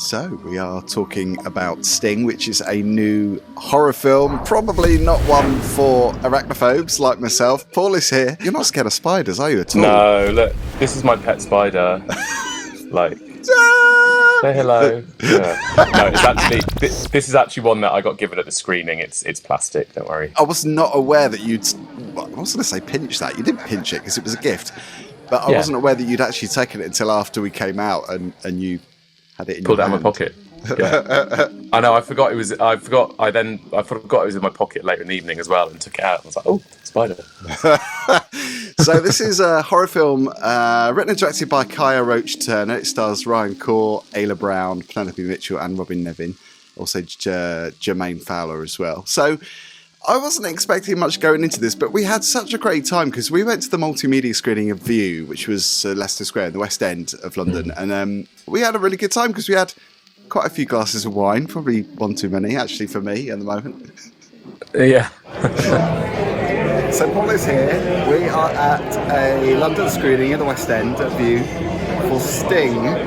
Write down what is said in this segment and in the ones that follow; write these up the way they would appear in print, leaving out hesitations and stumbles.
So we are talking about Sting, which is a new horror film, probably not one for arachnophobes like myself. Paul is here. You're not scared of spiders, are you at all? No, look, this is my pet spider. Like, say hello. Yeah. No, it's actually this is actually one that I got given at the screening. It's plastic. Don't worry. I was not aware that you'd. Well, I was going to say pinch that. You didn't pinch it because it was a gift, but I wasn't aware that you'd actually taken it until after we came out and you. Pulled it out of my pocket. Yeah. I know. I forgot it was. I forgot it was in my pocket later in the evening as well, and took it out. I was like, "Oh, spider." So this is a horror film written and directed by Kiah Roache-Turner. It stars Ryan Corr, Alyla Browne, Penelope Mitchell, and Robyn Nevin. Also Jermaine Fowler as well. So I wasn't expecting much going into this, but we had such a great time because we went to the multimedia screening of View, which was Leicester Square in the West End of London, and we had a really good time because we had quite a few glasses of wine, probably one too many actually for me at the moment. Yeah. So Paul is here. We are at a London screening in the West End of View for Sting.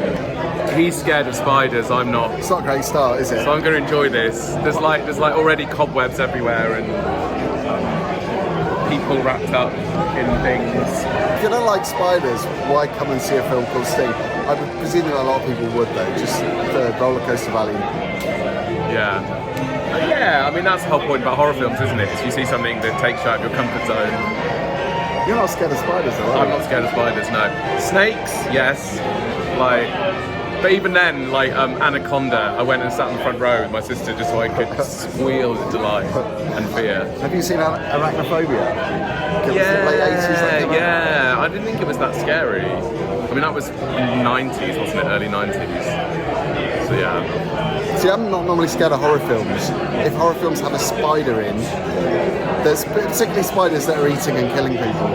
He's scared of spiders. I'm not. It's not a great start, is it? So I'm going to enjoy this. There's like already cobwebs everywhere and people wrapped up in things. If you don't like spiders, why come and see a film called Sting? I would presume that a lot of people would though, just for roller coaster value. Yeah. Yeah, I mean that's the whole point about horror films, isn't it? Is you see something that takes you out of your comfort zone. You're not scared of spiders though, are you? I'm not scared of spiders, no. Snakes, yes. But even then, Anaconda, I went and sat in the front row with my sister just so I could squeal with delight and fear. Have you seen Arachnophobia? Yeah. I didn't think it was that scary. I mean, that was 90s, wasn't it? Early 90s. So yeah. See, I'm not normally scared of horror films. If horror films have a spider in, there's particularly spiders that are eating and killing people.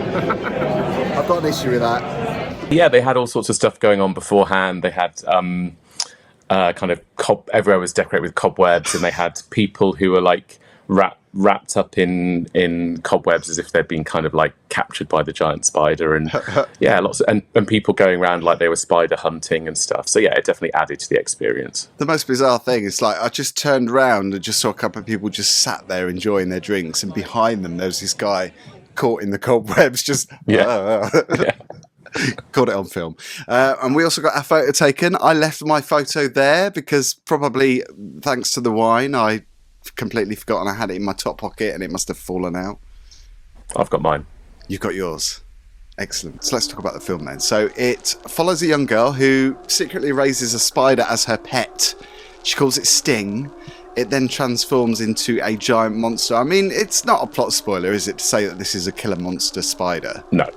I've got an issue with that. Yeah, they had all sorts of stuff going on beforehand. They had kind of everywhere was decorated with cobwebs, and they had people who were like wrapped up in cobwebs as if they'd been kind of like captured by the giant spider, and yeah, lots of, and people going around like they were spider hunting and stuff. So yeah, it definitely added to the experience. The most bizarre thing is like I just turned around and just saw a couple of people just sat there enjoying their drinks, and behind them there was this guy caught in the cobwebs, just yeah. Caught it on film. And we also got our photo taken. I left my photo there because probably thanks to the wine, I completely forgotten I had it in my top pocket and it must have fallen out. I've got mine. You've got yours. Excellent. So let's talk about the film then. So it follows a young girl who secretly raises a spider as her pet. She calls it Sting. It then transforms into a giant monster. I mean, it's not a plot spoiler, is it, to say that this is a killer monster spider? No.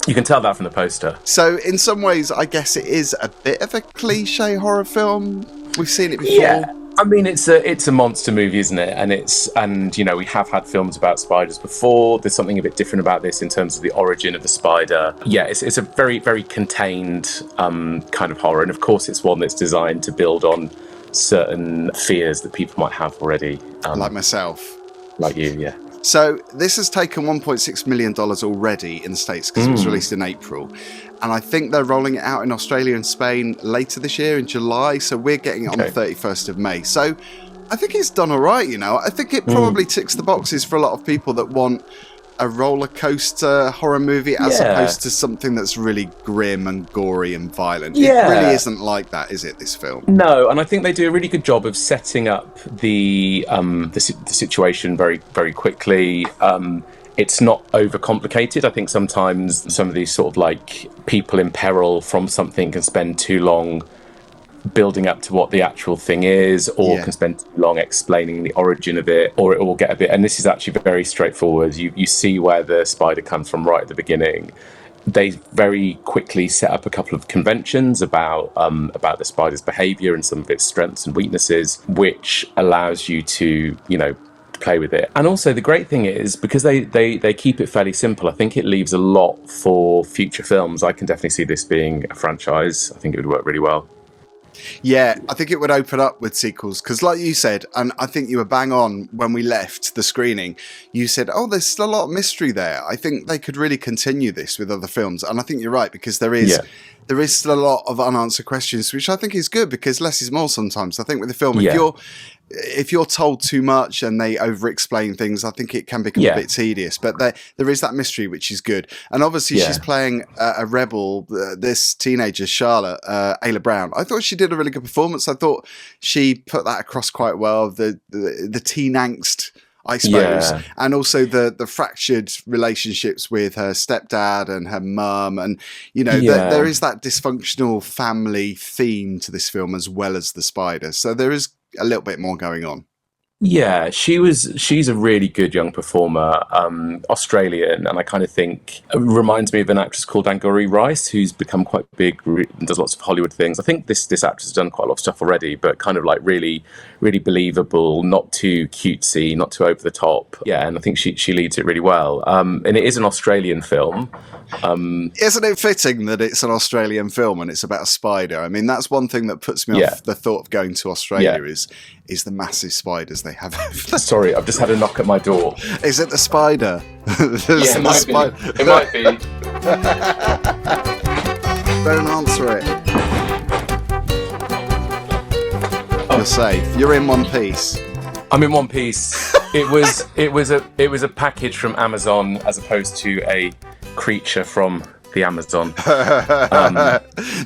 You can tell that from the poster. So in some ways, I guess it is a bit of a cliche horror film. We've seen it before. Yeah. I mean, it's a monster movie, isn't it? And you know, we have had films about spiders before. There's something a bit different about this in terms of the origin of the spider. Yeah, it's a very, very contained kind of horror. And of course, it's one that's designed to build on certain fears that people might have already. Like myself. Like you, yeah. So this has taken $1.6 million already in the States because it was released in April. And I think they're rolling it out in Australia and Spain later this year in July. So we're getting it on the 31st of May. So I think it's done all right, you know. I think it probably ticks the boxes for a lot of people that want a roller coaster horror movie as opposed to something that's really grim and gory and violent. Yeah. It really isn't like that, is it, this film? No, and I think they do a really good job of setting up the situation very, very quickly. It's not overcomplicated. I think sometimes some of these sort of like people in peril from something can spend too long building up to what the actual thing is, or can spend too long explaining the origin of it, or it will get a bit, and this is actually very straightforward. You see where the spider comes from right at the beginning. They very quickly set up a couple of conventions about the spider's behavior and some of its strengths and weaknesses, which allows you to, you know, play with it. And also the great thing is, because they keep it fairly simple, I think it leaves a lot for future films. I can definitely see this being a franchise. I think it would work really well. Yeah, I think it would open up with sequels because, like you said, and I think you were bang on when we left the screening. You said, "Oh, there's still a lot of mystery there." I think they could really continue this with other films, and I think you're right because there is still a lot of unanswered questions, which I think is good because less is more sometimes. I think with the film, if you're told too much and they over-explain things, I think it can become a bit tedious. But there is that mystery, which is good. And obviously, she's playing a rebel, this teenager, Charlotte, Alyla Browne. I thought she did a really good performance. I thought she put that across quite well. The teen angst, I suppose, and also the fractured relationships with her stepdad and her mum, and there is that dysfunctional family theme to this film as well as the spider. So there is a little bit more going on. Yeah, she's a really good young performer, Australian, and I kind of think it reminds me of an actress called Angourie Rice, who's become quite big and does lots of Hollywood things. I think this actress has done quite a lot of stuff already, but kind of like really, really believable, not too cutesy, not too over the top. Yeah, and I think she leads it really well. And it is an Australian film. Isn't it fitting that it's an Australian film and it's about a spider? I mean, that's one thing that puts me off the thought of going to Australia is the massive spiders they have. Sorry, I've just had a knock at my door. Is it the spider? It might be. It might be. Don't answer it. You're safe. You're in one piece. I'm in one piece. It was a package from Amazon as opposed to a creature from the Amazon.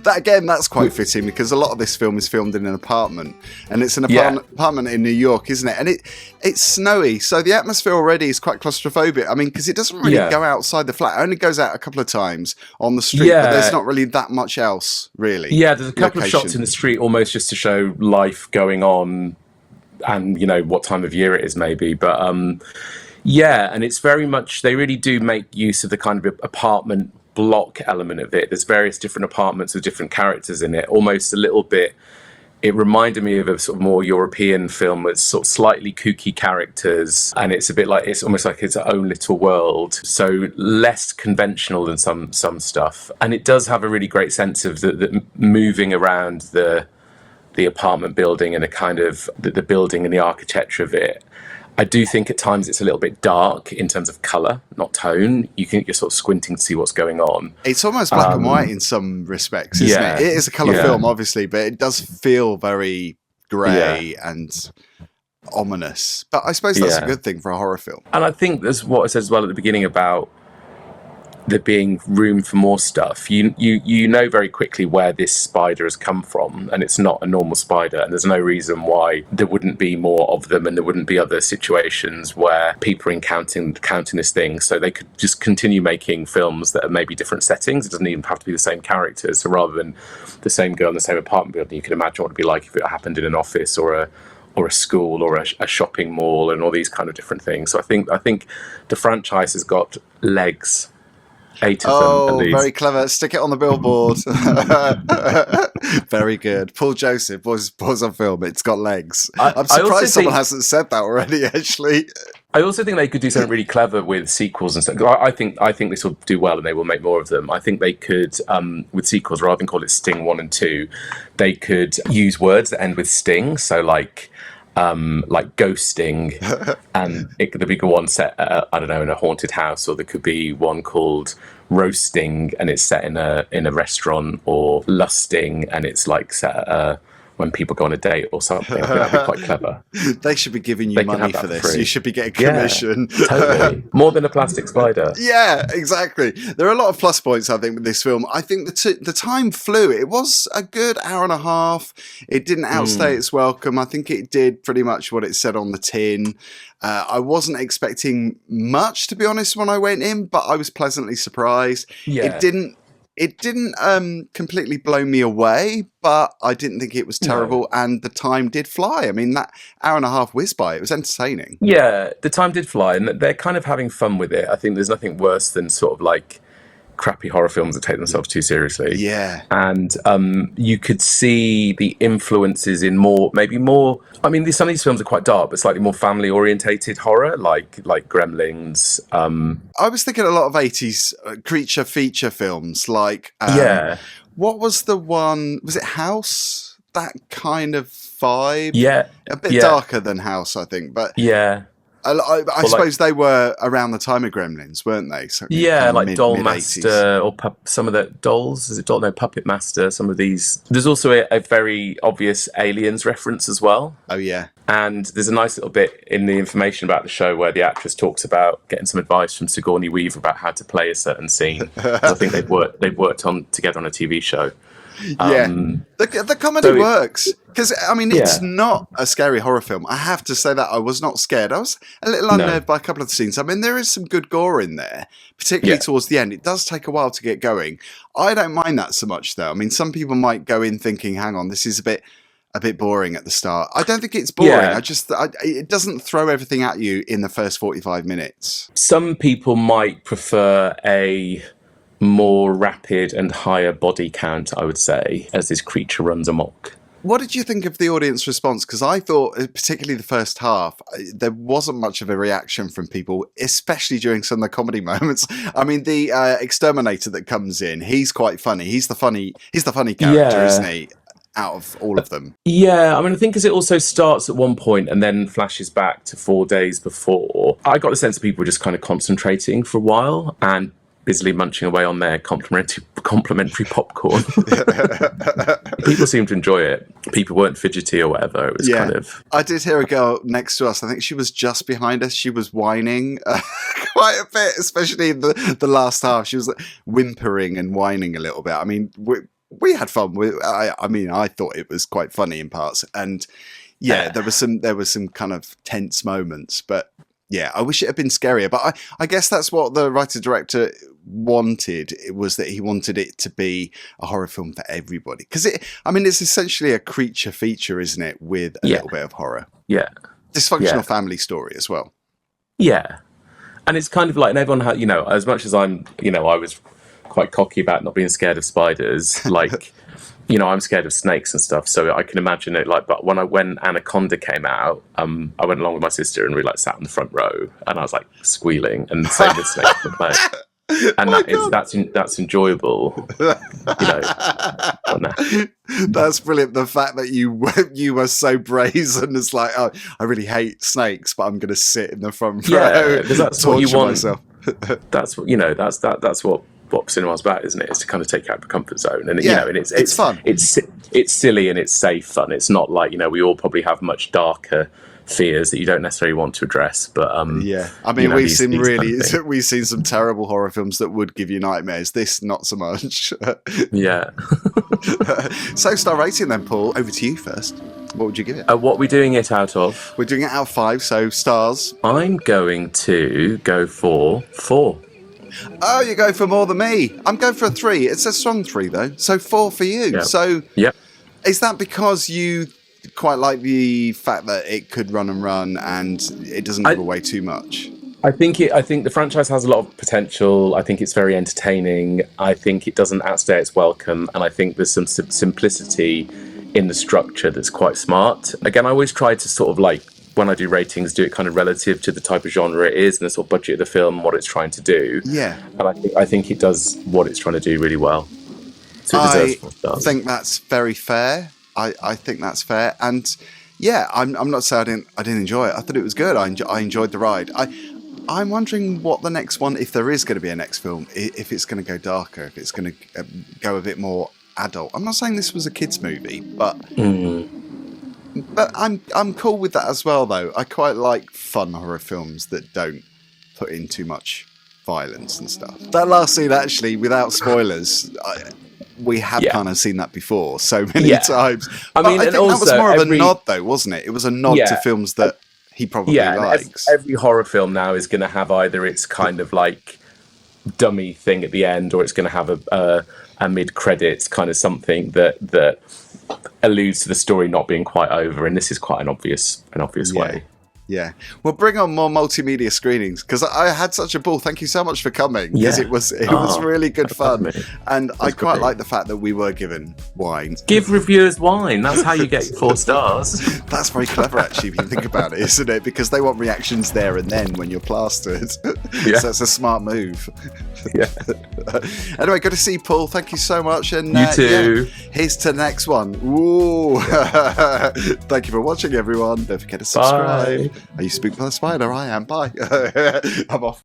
That's quite fitting because a lot of this film is filmed in an apartment, and it's an apartment in New York, isn't it? And it's snowy, so the atmosphere already is quite claustrophobic. I mean, because it doesn't really go outside the flat; it only goes out a couple of times on the street, but there's not really that much else, really. Yeah, there's a couple of shots in the street, almost just to show life going on, and what time of year it is, maybe, but. And it's very much, they really do make use of the kind of apartment block element of it. There's various different apartments with different characters in it, almost a little bit. It reminded me of a sort of more European film with sort of slightly kooky characters, and it's a bit like, it's almost like its own little world, so less conventional than some stuff. And it does have a really great sense of the moving around the apartment building and a kind of the building and the architecture of it. I do think at times it's a little bit dark in terms of colour, not tone. You're sort of squinting to see what's going on. It's almost black and white in some respects, isn't it? It is a colour film, obviously, but it does feel very grey and ominous. But I suppose that's a good thing for a horror film. And I think there's what I said as well at the beginning about there being room for more stuff. You know very quickly where this spider has come from, and it's not a normal spider, and there's no reason why there wouldn't be more of them and there wouldn't be other situations where people are encountering this thing. So they could just continue making films that are maybe different settings. It doesn't even have to be the same characters. So rather than the same girl in the same apartment building, you can imagine what it'd be like if it happened in an office or a school or a shopping mall and all these kind of different things. So I think the franchise has got legs. 8 of them, at least. Very clever. Stick it on the billboard. Very good. Paul Joseph, boys on film. It's got legs. I'm surprised someone hasn't said that already, actually. I also think they could do something really clever with sequels and stuff. I think this will do well and they will make more of them. I think they could, with sequels, rather than call it Sting 1 and 2, they could use words that end with sting. So like ghosting, and it could be one set I don't know, in a haunted house, or there could be one called roasting and it's set in a restaurant, or lusting and it's like set at when people go on a date or something. I think that'd be quite clever. They should be giving you money for this. You should be getting commission. Yeah, totally. More than a plastic spider. Yeah, exactly. There are a lot of plus points, I think, with this film. I think the time flew. It was a good hour and a half. It didn't outstay its welcome. I think it did pretty much what it said on the tin. I wasn't expecting much, to be honest, when I went in, but I was pleasantly surprised. Yeah. It didn't completely blow me away, but I didn't think it was terrible, and the time did fly. I mean, that hour and a half whizzed by. It was entertaining. Yeah, the time did fly, and they're kind of having fun with it. I think there's nothing worse than sort of like crappy horror films that take themselves too seriously. Yeah. And you could see the influences in maybe more. I mean, some of these films are quite dark, but slightly more family-orientated horror, like Gremlins. I was thinking a lot of 80s creature feature films, like... What was the one? Was it House? that kind of vibe. Yeah. A bit darker than House, I think, but yeah. I suppose they were around the time of Gremlins, weren't they? So like Doll Master or some of the Dolls. Is it Doll? No, Puppet Master. Some of these. There's also a very obvious Aliens reference as well. Oh yeah. And there's a nice little bit in the information about the show where the actress talks about getting some advice from Sigourney Weaver about how to play a certain scene. I think they've worked together on a TV show. Yeah, the comedy works because I mean it's not a scary horror film. I have to say that I was not scared. I was a little unnerved by a couple of the scenes. I mean there is some good gore in there, particularly towards the end. It does take a while to get going. I don't mind that so much though. I mean some people might go in thinking, "Hang on, this is a bit boring at the start." I don't think it's boring. Yeah. It doesn't throw everything at you in the first 45 minutes. Some people might prefer a more rapid and higher body count, I would say, as this creature runs amok. What did you think of the audience response? Because I thought, particularly the first half, there wasn't much of a reaction from people, especially during some of the comedy moments. I mean, the exterminator that comes in, he's quite funny. He's the funny character, isn't he? Out of all of them. Yeah, I mean, I think because it also starts at one point and then flashes back to 4 days before, I got the sense that people were just kind of concentrating for a while and busily munching away on their complimentary popcorn. People seemed to enjoy it. People weren't fidgety or whatever. It was kind of... I did hear a girl next to us. I think she was just behind us. She was whining quite a bit, especially in the last half. She was whimpering and whining a little bit. I mean, we had fun. I thought it was quite funny in parts. And there was some kind of tense moments, but yeah, I wish it had been scarier, but I guess that's what the writer-director wanted. It was that he wanted it to be a horror film for everybody. Because it's essentially a creature feature, isn't it? With a little bit of horror. Yeah. Dysfunctional family story as well. Yeah. And it's kind of like, and everyone had, as much as I was quite cocky about not being scared of spiders, like... I'm scared of snakes and stuff, so I can imagine it. But when Anaconda came out, I went along with my sister and we sat in the front row, and I was squealing, and same with Snake the Play. And that's enjoyable. That's brilliant. The fact that you were so brazen, it's like, oh, I really hate snakes, but I'm going to sit in the front row. Yeah, because that's what you want. Myself. That's what cinema's about, isn't it? It's to kind of take you out of the comfort zone, and and it's fun. It's silly and it's safe fun. It's not like we all probably have much darker fears that you don't necessarily want to address. But I mean, we've seen some terrible horror films that would give you nightmares. This not so much. Yeah. So star rating then, Paul. Over to you first. What would you give it? What are we doing it out of? We're doing it out of 5. So stars. I'm going to go for 4. Oh, you go for more than me. I'm going for a 3. It's a strong 3, though. So 4 for you. Yep. So yep. Is that because you quite like the fact that it could run and it doesn't give away too much? I think the franchise has a lot of potential. I think it's very entertaining. I think it doesn't outstay its welcome. And I think there's some simplicity in the structure that's quite smart. Again, I always try to sort of when I do ratings, do it kind of relative to the type of genre it is and the sort of budget of the film and what it's trying to do. Yeah. And I think it does what it's trying to do really well. So I think that's very fair. I think that's fair. And yeah, I'm not saying I didn't enjoy it. I thought it was good. I enjoyed the ride. I'm wondering what the next one, if there is going to be a next film, if it's going to go darker, if it's going to go a bit more adult. I'm not saying this was a kids movie, but... But I'm cool with that as well, though. I quite like fun horror films that don't put in too much violence and stuff. That last scene, actually, without spoilers, we have kind of seen that before so many times. I think that was more of a nod, though, wasn't it? It was a nod to films that he probably likes. Every horror film now is going to have either its kind of dummy thing at the end, or it's going to have a mid-credits kind of something that alludes to the story not being quite over, and this is quite an obvious way. Yeah. Well, bring on more multimedia screenings, because I had such a ball. Thank you so much for coming, because it was really good fun. And I quite like the fact that we were given wine. Give reviewers wine. That's how you get 4 stars. That's very clever, actually, if you think about it, isn't it? Because they want reactions there and then when you're plastered. Yeah. So it's a smart move. Yeah. Anyway, good to see you, Paul. Thank you so much. And you too. Here's to the next one. Ooh. Thank you for watching, everyone. Don't forget to subscribe. Bye. Are you spooked by the spider? I am. Bye. I'm off.